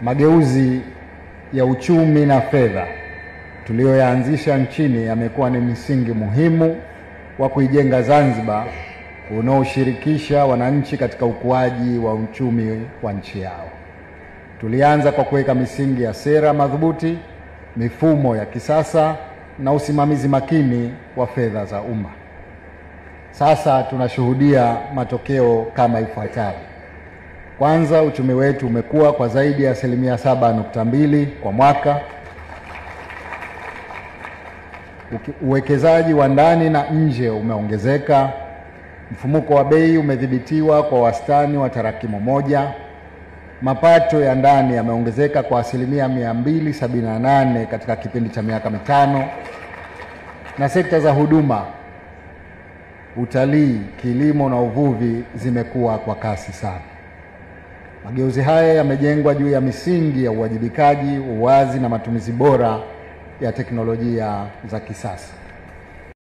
Mageuzi ya uchumi na fedha tuliyoyaanzisha nchini yamekuwa ni msingi muhimu wa kuijenga Zanzibar unaoshirikisha wananchi katika ukuaji wa uchumi wa nchi yao. Tulianza kwa kuweka misingi ya sera madhubuti, mifumo ya kisasa na usimamizi makini wa fedha za umma. Sasa tunashuhudia matokeo kama ifuatavyo. Kwanza, uchumi wetu umekuwa kwa zaidi ya 7.2% kwa mwaka. Uwekezaji wa ndani na nje umeongezeka. Mfumuko wa bei umedhibitiwa kwa wastani wa tarakimu moja. Mapato ya ndani yameongezeka kwa 278 katika kipindi cha miaka mitano. Na sekta za huduma, utalii, kilimo na uvuvi zimekuwa kwa kasi sana. Mageuzi haya yamejengwa juu ya misingi ya uwajibikaji, uwazi na matumizi bora ya teknolojia za kisasa.